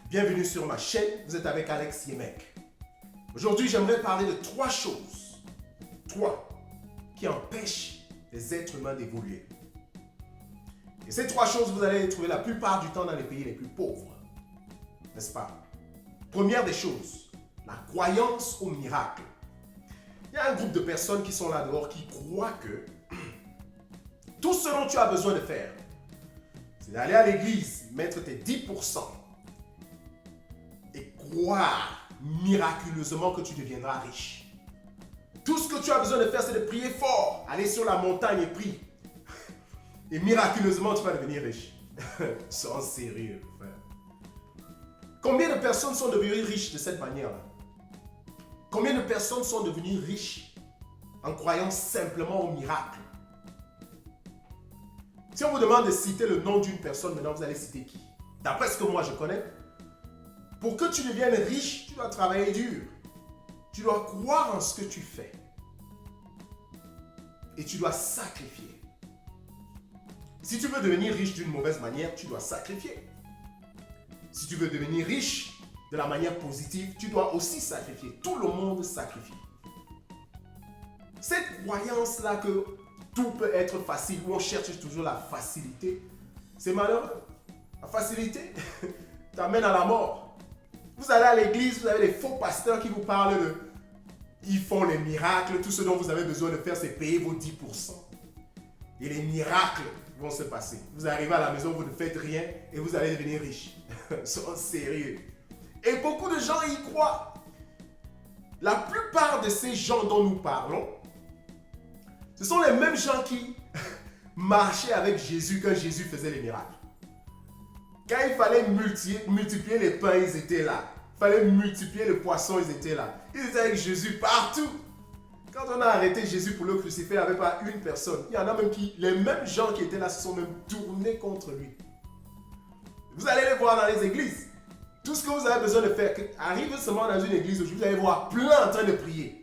Bienvenue sur ma chaîne, vous êtes avec Alex Yemek. Aujourd'hui, j'aimerais parler de 3 choses. 3 qui empêchent les êtres humains d'évoluer. Et ces 3 choses, vous allez les trouver la plupart du temps dans les pays les plus pauvres. N'est-ce pas? Première des choses, la croyance au miracle. Il y a un groupe de personnes qui sont là dehors qui croient que tout ce dont tu as besoin de faire, c'est d'aller à l'église, mettre tes 10% et croire miraculeusement que tu deviendras riche. Tout ce que tu as besoin de faire, c'est de prier fort, aller sur la montagne et prier. Et miraculeusement, tu vas devenir riche. Sois sérieux, frère. Combien de personnes sont devenues riches de cette manière-là? Combien de personnes sont devenues riches en croyant simplement au miracle? Si on vous demande de citer le nom d'une personne, maintenant vous allez citer qui? D'après ce que moi je connais, pour que tu deviennes riche, tu dois travailler dur. Tu dois croire en ce que tu fais. Et tu dois sacrifier. Si tu veux devenir riche d'une mauvaise manière, tu dois sacrifier. Si tu veux devenir riche de la manière positive, tu dois aussi sacrifier. Tout le monde sacrifie. Cette croyance-là que tout peut être facile, où on cherche toujours la facilité, c'est malheureux. La facilité t'amène à la mort. Vous allez à l'église, vous avez des faux pasteurs qui vous parlent de... Ils font les miracles, tout ce dont vous avez besoin de faire, c'est payer vos 10%. Et les miracles vont se passer. Vous arrivez à la maison, vous ne faites rien et vous allez devenir riche. Sois sérieux. Et beaucoup de gens y croient. La plupart de ces gens dont nous parlons, ce sont les mêmes gens qui marchaient avec Jésus quand Jésus faisait les miracles. Quand il fallait multiplier les pains, ils étaient là. Il fallait multiplier les poissons, ils étaient là. Ils étaient avec Jésus partout. Quand on a arrêté Jésus pour le crucifier, il n'y avait pas une personne. Il y en a même qui, les mêmes gens qui étaient là se sont même tournés contre lui. Vous allez les voir dans les églises. Tout ce que vous avez besoin de faire, arrive seulement dans une église aujourd'hui, vous allez voir plein en train de prier.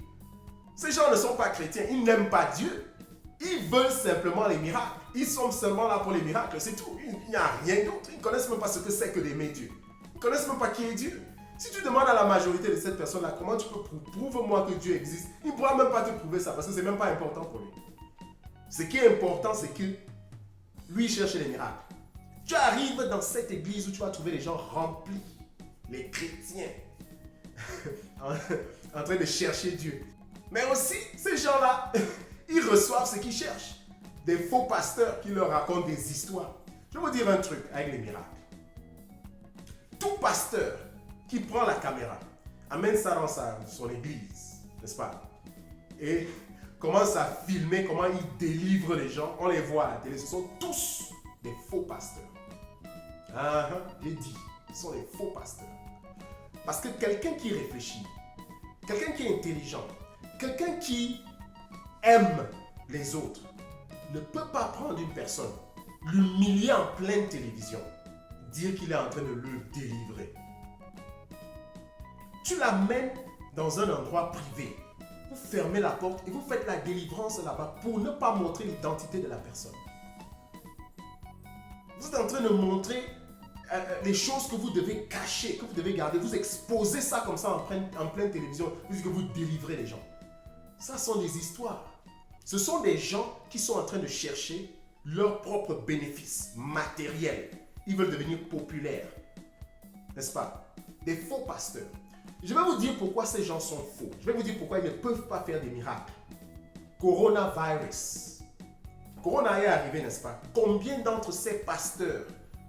Ces gens ne sont pas chrétiens, ils n'aiment pas Dieu. Ils veulent simplement les miracles. Ils sont seulement là pour les miracles, c'est tout. Il n'y a rien d'autre. Ils ne connaissent même pas ce que c'est que d'aimer Dieu. Ils ne connaissent même pas qui est Dieu. Si tu demandes à la majorité de cette personne-là, comment tu peux prouve-moi que Dieu existe, il ne pourra même pas te prouver ça parce que ce n'est même pas important pour lui. Ce qui est important, c'est que lui cherche les miracles. Tu arrives dans cette église où tu vas trouver les gens remplis, les chrétiens, en train de chercher Dieu. Mais aussi, ces gens-là, ils reçoivent ce qu'ils cherchent. Des faux pasteurs qui leur racontent des histoires. Je vais vous dire un truc avec les miracles. Tout pasteur qui prend la caméra, amène ça dans son église, n'est-ce pas? Et commence à filmer comment il délivre les gens. On les voit à la télé. Ce sont tous des faux pasteurs. J'ai dit, ce sont des faux pasteurs. Parce que quelqu'un qui réfléchit, quelqu'un qui est intelligent, quelqu'un qui aime les autres, ne peut pas prendre une personne, l'humilier en pleine télévision, dire qu'il est en train de le délivrer. Tu l'amènes dans un endroit privé, vous fermez la porte et vous faites la délivrance là-bas pour ne pas montrer l'identité de la personne. Vous êtes en train de montrer les choses que vous devez cacher, que vous devez garder. Vous exposez ça comme ça en pleine télévision, puisque vous délivrez les gens. Ça sont des histoires. Ce sont des gens qui sont en train de chercher leur propre bénéfice matériel. Ils veulent devenir populaires. N'est-ce pas? Des faux pasteurs. Je vais vous dire pourquoi ces gens sont faux. Je vais vous dire pourquoi ils ne peuvent pas faire des miracles. Coronavirus. Corona est arrivé, n'est-ce pas? Combien d'entre ces pasteurs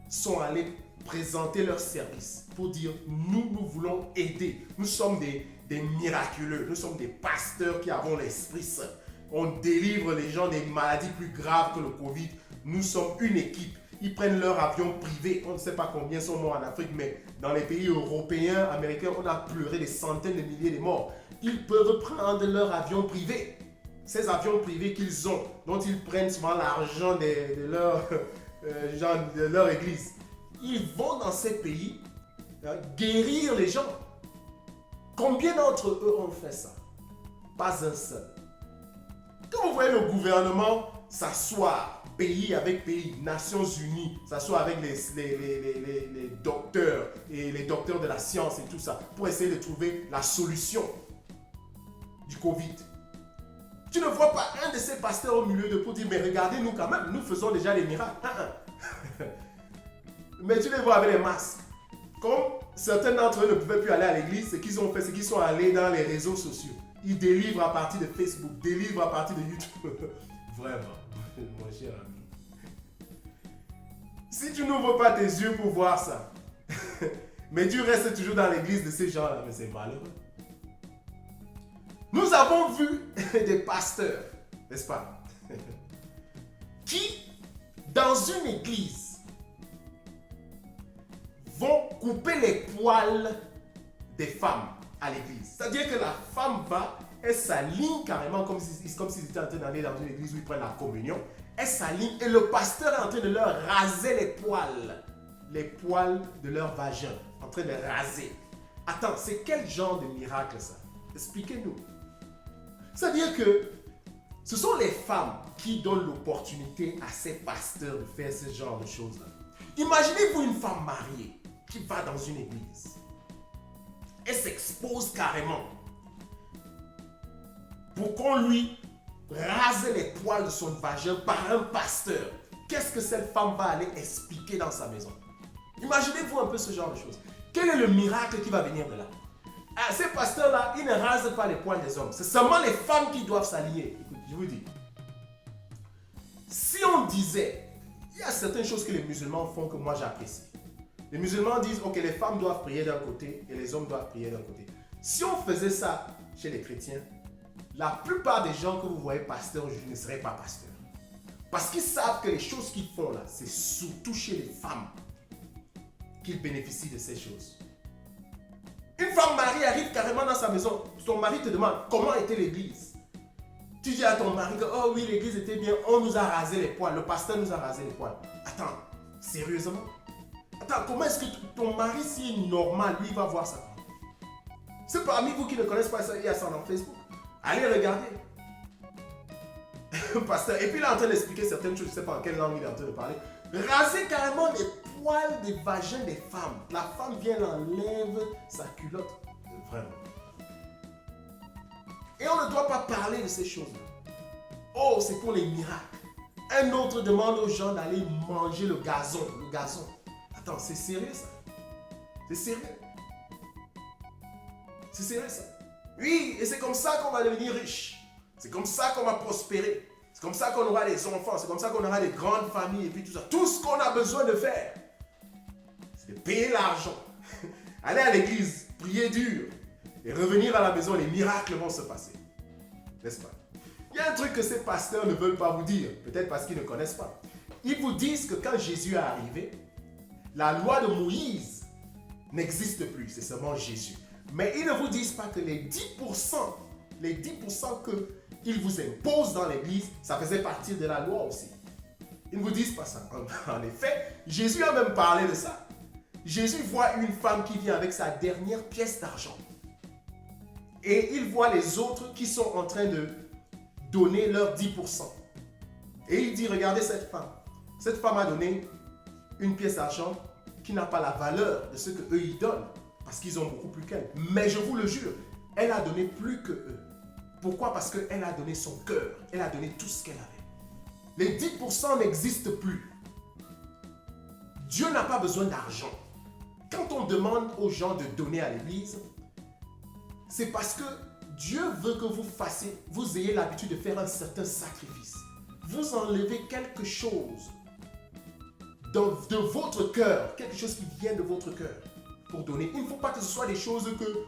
sont allés présenter leurs services pour dire nous voulons aider. Nous sommes des miraculeux. Nous sommes des pasteurs qui avons l'Esprit Saint. On délivre les gens des maladies plus graves que le Covid. Nous sommes une équipe. Ils prennent leur avion privé. On ne sait pas combien sont morts en Afrique, mais dans les pays européens, américains, on a pleuré des centaines de milliers de morts. Ils peuvent prendre leur avion privé. Ces avions privés qu'ils ont, dont ils prennent souvent l'argent de leur église. Ils vont dans ces pays guérir les gens. Combien d'entre eux ont fait ça? Pas un seul. Quand vous voyez le gouvernement s'asseoir, pays avec pays, Nations Unies, s'asseoir avec les docteurs et les docteurs de la science et tout ça, pour essayer de trouver la solution du Covid. Tu ne vois pas un de ces pasteurs au milieu de pour dire, mais regardez nous quand même, nous faisons déjà les miracles. Mais tu les vois avec les masques. Comme certains d'entre eux ne pouvaient plus aller à l'église, ce qu'ils ont fait, c'est qu'ils sont allés dans les réseaux sociaux. Ils délivrent à partir de Facebook, délivrent à partir de YouTube. Vraiment, mon cher ami. Si tu n'ouvres pas tes yeux pour voir ça, mais tu restes toujours dans l'église de ces gens-là, mais c'est malheureux. Nous avons vu des pasteurs, n'est-ce pas, qui, dans une église, vont couper les poils des femmes à l'église. C'est-à-dire que la femme va, elle s'aligne carrément comme s'ils étaient en train d'aller dans une église où ils prennent la communion. Elle s'aligne et le pasteur est en train de leur raser les poils de leur vagin, en train de raser. Attends, c'est quel genre de miracle ça? Expliquez-nous. C'est-à-dire que ce sont les femmes qui donnent l'opportunité à ces pasteurs de faire ce genre de choses-là. Imaginez-vous une femme mariée qui va dans une église. Elle s'expose carrément pour qu'on lui rase les poils de son vagin par un pasteur. Qu'est-ce que cette femme va aller expliquer dans sa maison? Imaginez-vous un peu ce genre de choses. Quel est le miracle qui va venir de là? Ah, ces pasteurs-là, ils ne rasent pas les poils des hommes. C'est seulement les femmes qui doivent s'aligner. Écoute, je vous dis. Si on disait, il y a certaines choses que les musulmans font que moi j'apprécie. Les musulmans disent, ok, les femmes doivent prier d'un côté et les hommes doivent prier d'un côté. Si on faisait ça chez les chrétiens, la plupart des gens que vous voyez pasteurs aujourd'hui ne seraient pas pasteurs. Parce qu'ils savent que les choses qu'ils font là, c'est surtout chez les femmes qu'ils bénéficient de ces choses. Une femme mariée arrive carrément dans sa maison. Ton mari te demande comment était l'église. Tu dis à ton mari que oh oui, l'église était bien, on nous a rasé les poils, le pasteur nous a rasé les poils. Attends, sérieusement? Attends, comment est-ce que ton mari, s'il est normal, lui, il va voir ça? C'est parmi vous qui ne connaissent pas ça, il y a ça dans Facebook. Allez regarder. Pasteur, et puis il est en train d'expliquer certaines choses, je ne sais pas en quelle langue il est en train de parler. Raser carrément les poils des vagins des femmes. La femme vient, enlève sa culotte. Vraiment. Et on ne doit pas parler de ces choses-là. Oh, c'est pour les miracles. Un autre demande aux gens d'aller manger le gazon. Le gazon. Attends, c'est sérieux ça? C'est sérieux? C'est sérieux ça? Oui, et c'est comme ça qu'on va devenir riche. C'est comme ça qu'on va prospérer. C'est comme ça qu'on aura des enfants. C'est comme ça qu'on aura des grandes familles et puis tout ça. Tout ce qu'on a besoin de faire, c'est de payer l'argent. Aller à l'église, prier dur et revenir à la maison, les miracles vont se passer. N'est-ce pas? Il y a un truc que ces pasteurs ne veulent pas vous dire, peut-être parce qu'ils ne connaissent pas. Ils vous disent que quand Jésus est arrivé, la loi de Moïse n'existe plus, c'est seulement Jésus. Mais ils ne vous disent pas que les 10% qu'ils vous imposent dans l'église, ça faisait partie de la loi aussi. Ils ne vous disent pas ça. En effet, Jésus a même parlé de ça. Jésus voit une femme qui vient avec sa dernière pièce d'argent. Et il voit les autres qui sont en train de donner leurs 10%. Et il dit, regardez cette femme. Cette femme a donné une pièce d'argent qui n'a pas la valeur de ce qu'eux ils donnent. Parce qu'ils ont beaucoup plus qu'elle. Mais je vous le jure, elle a donné plus que eux. Pourquoi? Parce qu'elle a donné son cœur. Elle a donné tout ce qu'elle avait. Les 10% n'existent plus. Dieu n'a pas besoin d'argent. Quand on demande aux gens de donner à l'église, c'est parce que Dieu veut que vous ayez l'habitude de faire un certain sacrifice. Vous enlevez quelque chose de votre cœur, quelque chose qui vient de votre cœur pour donner. Il ne faut pas que ce soit des choses que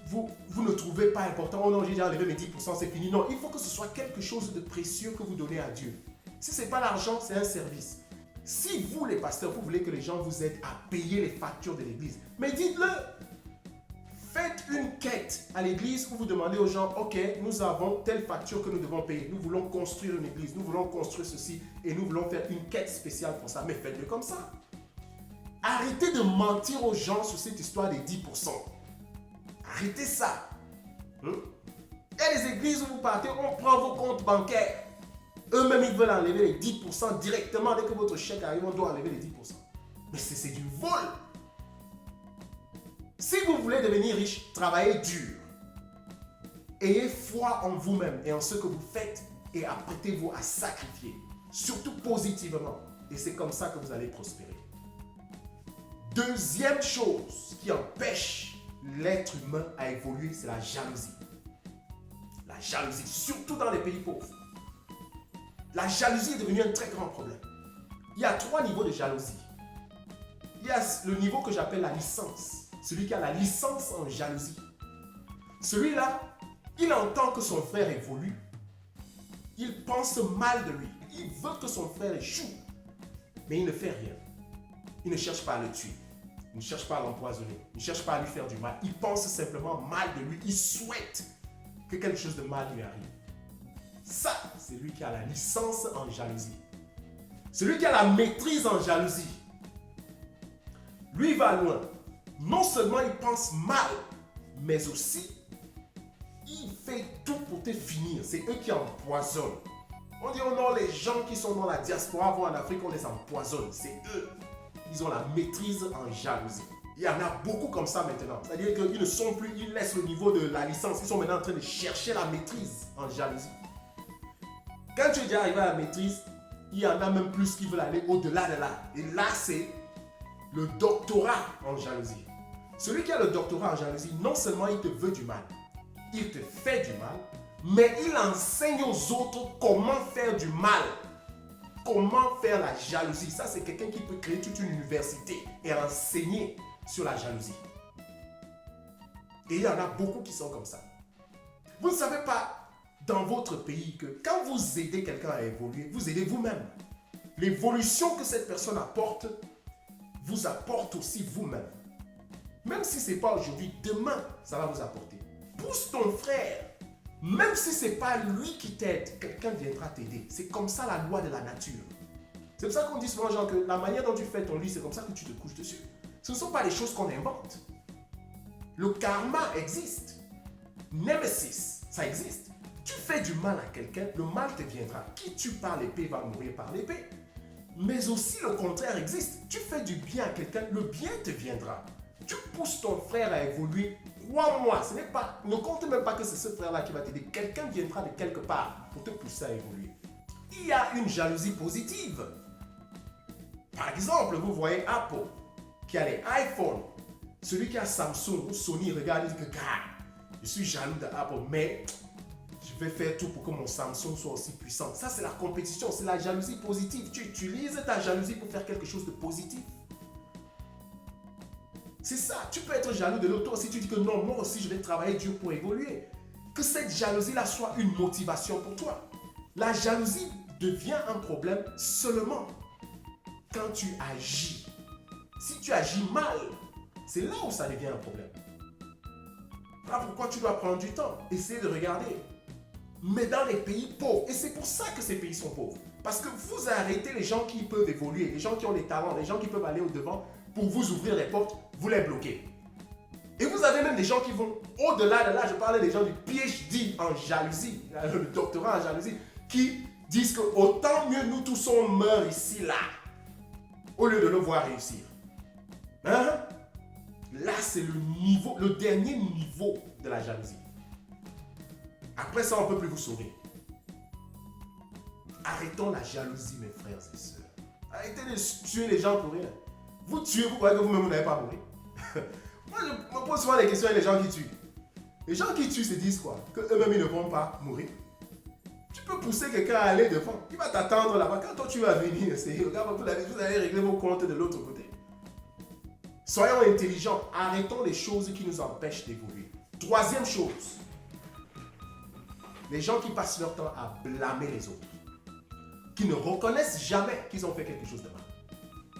vous ne trouvez pas importantes. Oh non, j'ai déjà enlevé mes 10%, c'est fini. Non, il faut que ce soit quelque chose de précieux que vous donnez à Dieu. Si ce n'est pas l'argent, c'est un service. Si vous, les pasteurs, vous voulez que les gens vous aident à payer les factures de l'église, mais dites-le. Faites une quête à l'église où vous demandez aux gens, ok, nous avons telle facture que nous devons payer. Nous voulons construire une église, nous voulons construire ceci et nous voulons faire une quête spéciale pour ça. Mais faites-le comme ça. Arrêtez de mentir aux gens sur cette histoire des 10%. Arrêtez ça. Il y a des églises où vous partez, on prend vos comptes bancaires. Eux-mêmes, ils veulent enlever les 10% directement. Dès que votre chèque arrive, on doit enlever les 10%. Mais c'est du vol. Si vous voulez devenir riche, travaillez dur. Ayez foi en vous-même et en ce que vous faites et apprêtez-vous à sacrifier. Surtout positivement. Et c'est comme ça que vous allez prospérer. Deuxième chose qui empêche l'être humain à évoluer, c'est la jalousie. La jalousie, surtout dans les pays pauvres. La jalousie est devenue un très grand problème. Il y a 3 niveaux de jalousie. Il y a le niveau que j'appelle la licence. Celui qui a la licence en jalousie. Celui-là, il entend que son frère évolue. Il pense mal de lui. Il veut que son frère échoue. Mais il ne fait rien. Il ne cherche pas à le tuer. Il ne cherche pas à l'empoisonner. Il ne cherche pas à lui faire du mal. Il pense simplement mal de lui. Il souhaite que quelque chose de mal lui arrive. Ça, c'est lui qui a la licence en jalousie. Celui qui a la maîtrise en jalousie, lui va loin. Non seulement il pense mal, mais aussi il fait tout pour te finir. C'est eux qui empoisonnent. On dit oh non, les gens qui sont dans la diaspora vont en Afrique, on les empoisonne. C'est eux. Ils ont la maîtrise en jalousie. Il y en a beaucoup comme ça maintenant. C'est-à-dire qu'ils ne sont plus, ils laissent le niveau de la licence. Ils sont maintenant en train de chercher la maîtrise en jalousie. Quand tu es déjà arrivé à la maîtrise, il y en a même plus qui veulent aller au-delà de là. Et là, c'est le doctorat en jalousie. Celui qui a le doctorat en jalousie, non seulement il te veut du mal, il te fait du mal, mais il enseigne aux autres comment faire du mal. Comment faire la jalousie. Ça, c'est quelqu'un qui peut créer toute une université et enseigner sur la jalousie. Et il y en a beaucoup qui sont comme ça. Vous ne savez pas dans votre pays que quand vous aidez quelqu'un à évoluer, vous aidez vous-même. L'évolution que cette personne apporte, vous apporte aussi vous-même. Même si ce n'est pas aujourd'hui, demain, ça va vous apporter. Pousse ton frère. Même si ce n'est pas lui qui t'aide, quelqu'un viendra t'aider. C'est comme ça la loi de la nature. C'est pour ça qu'on dit souvent aux gens que la manière dont tu fais ton lit, c'est comme ça que tu te couches dessus. Ce ne sont pas des choses qu'on invente. Le karma existe. Nemesis, ça existe. Tu fais du mal à quelqu'un, le mal te viendra. Qui tue par l'épée va mourir par l'épée. Mais aussi le contraire existe. Tu fais du bien à quelqu'un, le bien te viendra. Tu pousses ton frère à évoluer. Crois-moi, ne compte même pas que c'est ce frère-là qui va t'aider. Quelqu'un viendra de quelque part pour te pousser à évoluer. Il y a une jalousie positive. Par exemple, vous voyez Apple qui a les iPhones. Celui qui a Samsung ou Sony regarde et dit que je suis jaloux d'Apple, mais je vais faire tout pour que mon Samsung soit aussi puissant. Ça, c'est la compétition, c'est la jalousie positive. Tu utilises ta jalousie pour faire quelque chose de positif. C'est ça, tu peux être jaloux de l'autre si tu dis que non, moi aussi je vais travailler dur pour évoluer. Que cette jalousie-là soit une motivation pour toi. La jalousie devient un problème seulement quand tu agis. Si tu agis mal, c'est là où ça devient un problème. Voilà pourquoi tu dois prendre du temps, essayer de regarder. Mais dans les pays pauvres, et c'est pour ça que ces pays sont pauvres, parce que vous arrêtez les gens qui peuvent évoluer, les gens qui ont des talents, les gens qui peuvent aller au-devant pour vous ouvrir les portes, vous les bloquez. Et vous avez même des gens qui vont au-delà de là, je parlais des gens du PhD en jalousie, le doctorat en jalousie, qui disent que autant mieux nous tous on meurt ici, là, au lieu de le voir réussir. Hein? Là, c'est le dernier niveau de la jalousie. Après ça, on ne peut plus vous sauver. Arrêtons la jalousie, mes frères et sœurs. Arrêtez de tuer les gens pour rien. Vous tuez, vous croyez que vous-même, vous n'avez pas mouru. Moi, je me pose souvent des questions avec les gens qui tuent. Les gens qui tuent se disent quoi? Qu'eux-mêmes, ils ne vont pas mourir. Tu peux pousser quelqu'un à aller devant. Il va t'attendre là-bas. Quand toi, tu vas venir, regarde, vous allez régler vos comptes de l'autre côté. Soyons intelligents. Arrêtons les choses qui nous empêchent d'évoluer. Troisième chose. Les gens qui passent leur temps à blâmer les autres. Qui ne reconnaissent jamais qu'ils ont fait quelque chose de mal.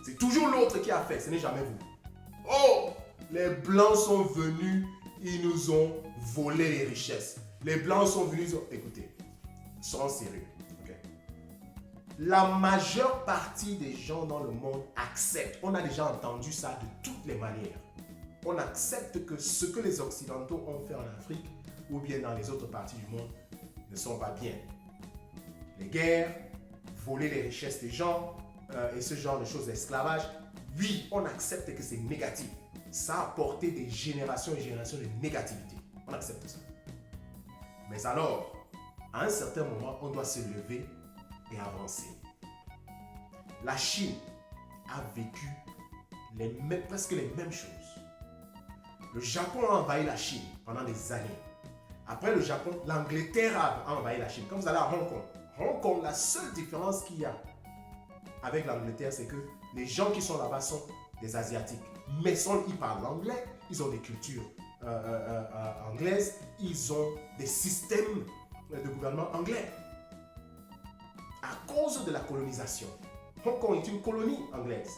C'est toujours l'autre qui a fait, ce n'est jamais vous. Oh, les Blancs sont venus, ils nous ont volé les richesses. Les Blancs sont venus, ils ont... Écoutez, soyons sérieux. Okay? La majeure partie des gens dans le monde acceptent, on a déjà entendu ça de toutes les manières. On accepte que ce que les Occidentaux ont fait en Afrique ou bien dans les autres parties du monde ne sont pas bien. les guerres, voler les richesses des gens et ce genre de choses, l'esclavage. Oui, on accepte que c'est négatif. Ça a apporté des générations et générations de négativité. On accepte ça. Mais alors, à un certain moment, on doit se lever et avancer. La Chine a vécu presque les mêmes choses. Le Japon a envahi la Chine pendant des années. Après le Japon, l'Angleterre a envahi la Chine. Quand vous allez à Hong Kong, la seule différence qu'il y a avec l'Angleterre, c'est que les gens qui sont là-bas sont des Asiatiques. Mais ils parlent anglais, ils ont des cultures anglaises, ils ont des systèmes de gouvernement anglais. À cause de la colonisation, Hong Kong est une colonie anglaise.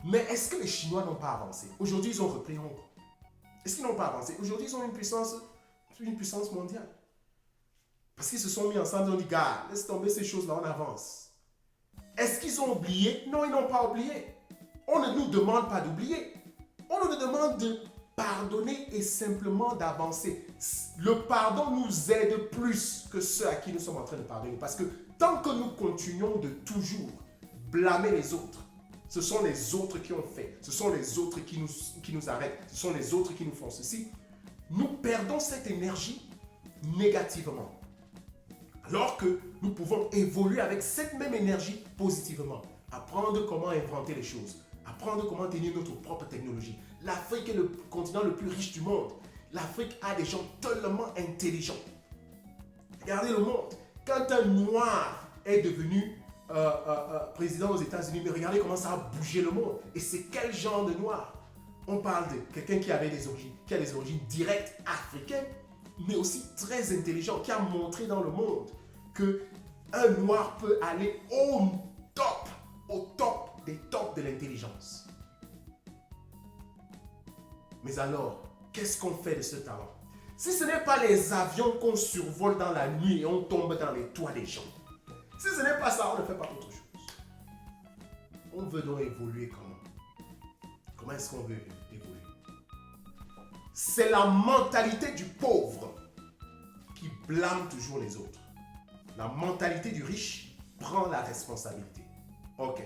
Mais est-ce que les Chinois n'ont pas avancé? Aujourd'hui, ils ont repris Hong Kong. Est-ce qu'ils n'ont pas avancé? Aujourd'hui, ils ont une puissance mondiale. Parce qu'ils se sont mis ensemble, ils ont dit, gars, laisse tomber ces choses-là, on avance. Est-ce qu'ils ont oublié? Non, ils n'ont pas oublié. On ne nous demande pas d'oublier. On nous demande de pardonner et simplement d'avancer. Le pardon nous aide plus que ceux à qui nous sommes en train de pardonner. Parce que tant que nous continuons de toujours blâmer les autres, ce sont les autres qui ont fait, ce sont les autres qui nous arrêtent, ce sont les autres qui nous font ceci, nous perdons cette énergie négativement. Alors que nous pouvons évoluer avec cette même énergie positivement. Apprendre comment inventer les choses. Apprendre comment tenir notre propre technologie. L'Afrique est le continent le plus riche du monde. L'Afrique a des gens tellement intelligents. Regardez le monde. Quand un noir est devenu président aux États-Unis, mais regardez comment ça a bougé le monde. Et c'est quel genre de noir? On parle de quelqu'un qui a des origines directes africaines, mais aussi très intelligent, qui a montré dans le monde qu'un noir peut aller au top des tops de l'intelligence. Mais alors, qu'est-ce qu'on fait de ce talent? Si ce n'est pas les avions qu'on survole dans la nuit et on tombe dans les toits des gens, si ce n'est pas ça, on ne fait pas autre chose. On veut donc évoluer comment? Comment est-ce qu'on veut évoluer? C'est la mentalité du pauvre qui blâme toujours les autres. La mentalité du riche prend la responsabilité. Ok.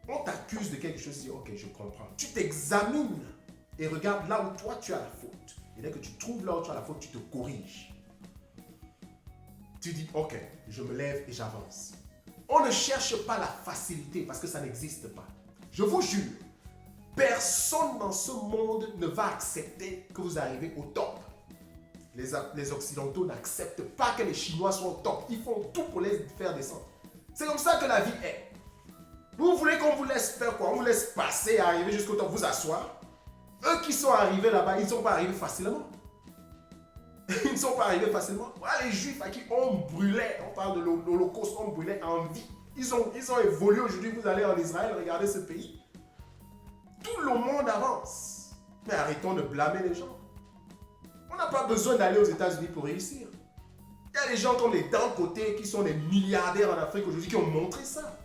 On t'accuse de quelque chose, tu dis ok, je comprends. Tu t'examines et regarde là où toi tu as la faute. Et dès que tu trouves là où tu as la faute, tu te corriges. Tu dis ok, je me lève et j'avance. On ne cherche pas la facilité parce que ça n'existe pas. Je vous jure, personne dans ce monde ne va accepter que vous arrivez au top. Les Occidentaux n'acceptent pas que les Chinois soient au top. Ils font tout pour les faire descendre. C'est comme ça que la vie est. Vous voulez qu'on vous laisse faire quoi? On vous laisse passer, arriver jusqu'au top, vous asseoir. Eux qui sont arrivés là-bas, ils ne sont pas arrivés facilement. Ils ne sont pas arrivés facilement. Voilà les Juifs à qui on brûlait, on parle de l'Holocauste, on brûlait en vie. Ils ont évolué aujourd'hui, vous allez en Israël, regardez ce pays. Tout le monde avance. Mais arrêtons de blâmer les gens. On n'a pas besoin d'aller aux États-Unis pour réussir. Il y a des gens comme les d'un côté qui sont des milliardaires en Afrique aujourd'hui qui ont montré ça.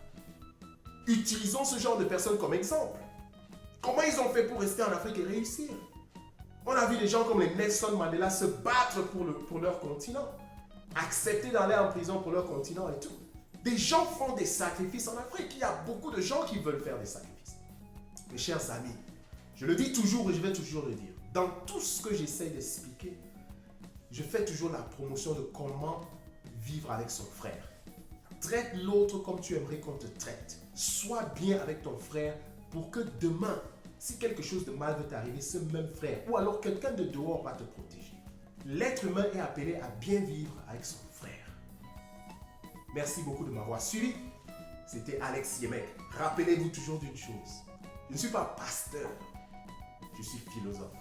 Utilisons ce genre de personnes comme exemple. Comment ils ont fait pour rester en Afrique et réussir? On a vu des gens comme les Nelson Mandela se battre pour leur continent. Accepter d'aller en prison pour leur continent et tout. Des gens font des sacrifices en Afrique. Il y a beaucoup de gens qui veulent faire des sacrifices. Mes chers amis, je le dis toujours et je vais toujours le dire. Dans tout ce que j'essaie d'expliquer, je fais toujours la promotion de comment vivre avec son frère. Traite l'autre comme tu aimerais qu'on te traite. Sois bien avec ton frère pour que demain, si quelque chose de mal veut t'arriver, ce même frère ou alors quelqu'un de dehors va te protéger. L'être humain est appelé à bien vivre avec son frère. Merci beaucoup de m'avoir suivi. C'était Alex Yemek. Rappelez-vous toujours d'une chose. Je ne suis pas pasteur, je suis philosophe.